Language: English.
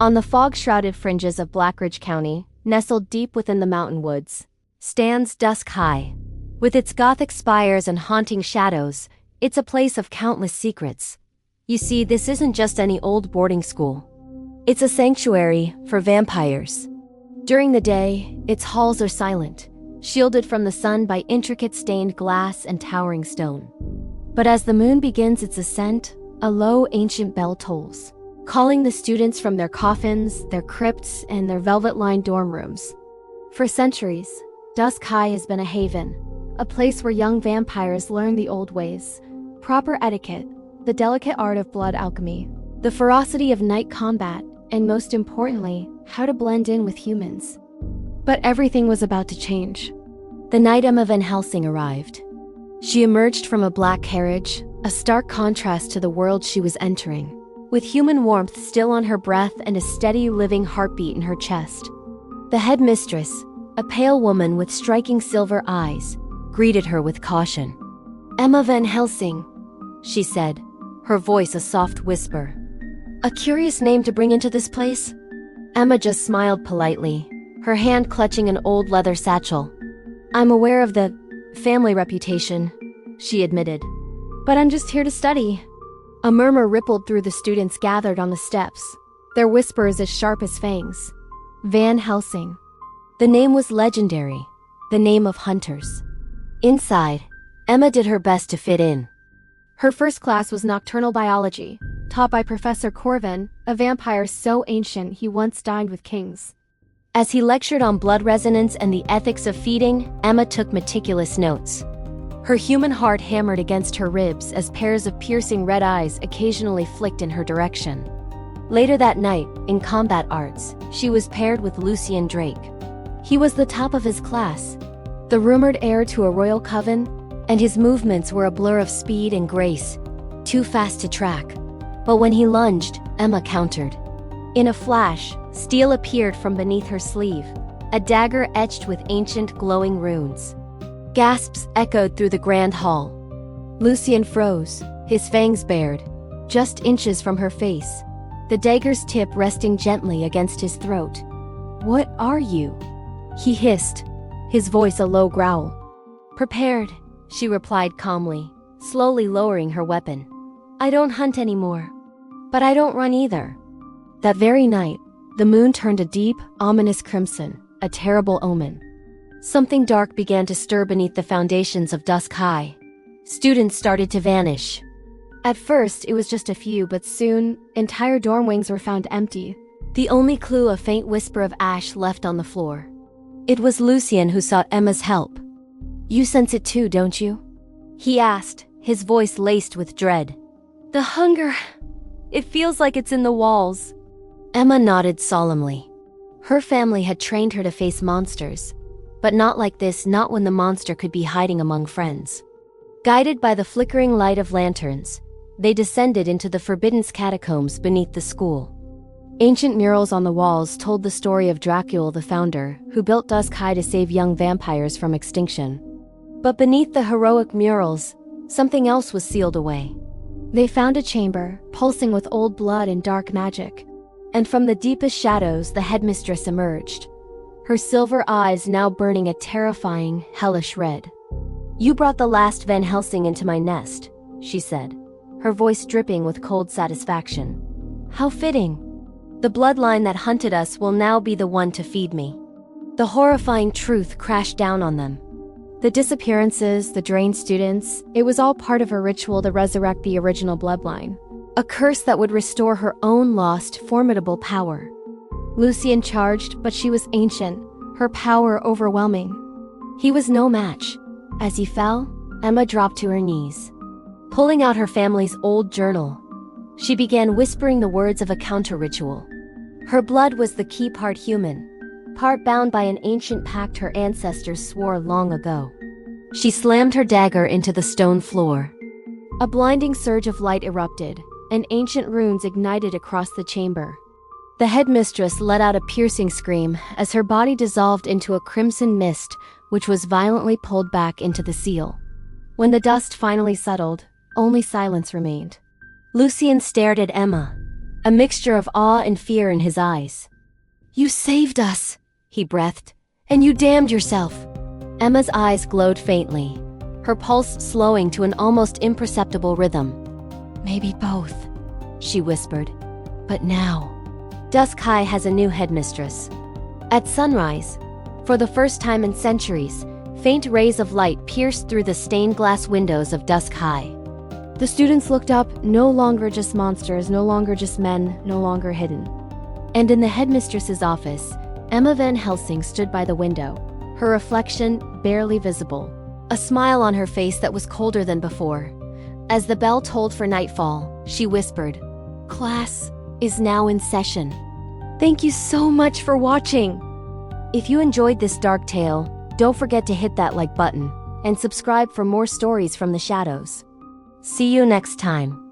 On the fog-shrouded fringes of Blackridge County, nestled deep within the mountain woods, stands Dusk High. With its Gothic spires and haunting shadows, it's a place of countless secrets. You see, this isn't just any old boarding school. It's a sanctuary for vampires. During the day, its halls are silent, shielded from the sun by intricate stained glass and towering stone. But as the moon begins its ascent, a low, ancient bell tolls, calling the students from their coffins, their crypts, and their velvet-lined dorm rooms. For centuries, Dusk High has been a haven, a place where young vampires learn the old ways, proper etiquette, the delicate art of blood alchemy, the ferocity of night combat, and most importantly, how to blend in with humans. But everything was about to change. The night Emma Van Helsing arrived. She emerged from a black carriage, a stark contrast to the world she was entering, with human warmth still on her breath and a steady, living heartbeat in her chest. The headmistress, a pale woman with striking silver eyes, greeted her with caution. "Emma Van Helsing," she said, her voice a soft whisper. "A curious name to bring into this place?" Emma just smiled politely, her hand clutching an old leather satchel. "I'm aware of the family reputation," she admitted. "But I'm just here to study." A murmur rippled through the students gathered on the steps, their whispers as sharp as fangs. Van Helsing. The name was legendary, the name of hunters. Inside, Emma did her best to fit in. Her first class was nocturnal biology, taught by Professor Corvin, a vampire so ancient he once dined with kings. As he lectured on blood resonance and the ethics of feeding, Emma took meticulous notes. Her human heart hammered against her ribs as pairs of piercing red eyes occasionally flicked in her direction. Later that night, in combat arts, she was paired with Lucian Drake. He was the top of his class, the rumored heir to a royal coven, and his movements were a blur of speed and grace, too fast to track. But when he lunged, Emma countered. In a flash, steel appeared from beneath her sleeve, a dagger etched with ancient glowing runes. Gasps echoed through the grand hall. Lucian froze, his fangs bared, just inches from her face, the dagger's tip resting gently against his throat. "What are you?" he hissed, his voice a low growl. "Prepared," she replied calmly, slowly lowering her weapon. "I don't hunt anymore. But I don't run either." That very night, the moon turned a deep, ominous crimson, a terrible omen. Something dark began to stir beneath the foundations of Dusk High. Students started to vanish. At first, it was just a few, but soon, entire dorm wings were found empty, the only clue a faint whisper of ash left on the floor. It was Lucian who sought Emma's help. "You sense it too, don't you?" he asked, his voice laced with dread. "The hunger. It feels like it's in the walls." Emma nodded solemnly. Her family had trained her to face monsters, but not like this, not when the monster could be hiding among friends. Guided by the flickering light of lanterns, they descended into the forbidden catacombs beneath the school. Ancient murals on the walls told the story of Dracula the founder, who built Dusk High to save young vampires from extinction. But beneath the heroic murals, something else was sealed away. They found a chamber, pulsing with old blood and dark magic. And from the deepest shadows, the headmistress emerged, her silver eyes now burning a terrifying, hellish red. "You brought the last Van Helsing into my nest," she said, her voice dripping with cold satisfaction. "How fitting. The bloodline that hunted us will now be the one to feed me." The horrifying truth crashed down on them. The disappearances, the drained students, it was all part of her ritual to resurrect the original bloodline. A curse that would restore her own lost, formidable power. Lucian charged, but she was ancient, her power overwhelming. He was no match. As he fell, Emma dropped to her knees. Pulling out her family's old journal, she began whispering the words of a counter-ritual. Her blood was the key part human, part bound by an ancient pact her ancestors swore long ago. She slammed her dagger into the stone floor. A blinding surge of light erupted, and ancient runes ignited across the chamber. The headmistress let out a piercing scream as her body dissolved into a crimson mist, which was violently pulled back into the seal. When the dust finally settled, only silence remained. Lucian stared at Emma, a mixture of awe and fear in his eyes. "You saved us," he breathed, "and you damned yourself." Emma's eyes glowed faintly, her pulse slowing to an almost imperceptible rhythm. "Maybe both," she whispered. "But now." Dusk High has a new headmistress. At sunrise, for the first time in centuries, faint rays of light pierced through the stained glass windows of Dusk High. The students looked up, no longer just monsters, no longer just men, no longer hidden. And in the headmistress's office, Emma Van Helsing stood by the window, her reflection barely visible, a smile on her face that was colder than before. As the bell tolled for nightfall, she whispered, "Class is now in session." Thank you so much for watching! If you enjoyed this dark tale, don't forget to hit that like button and subscribe for more stories from the shadows. See you next time.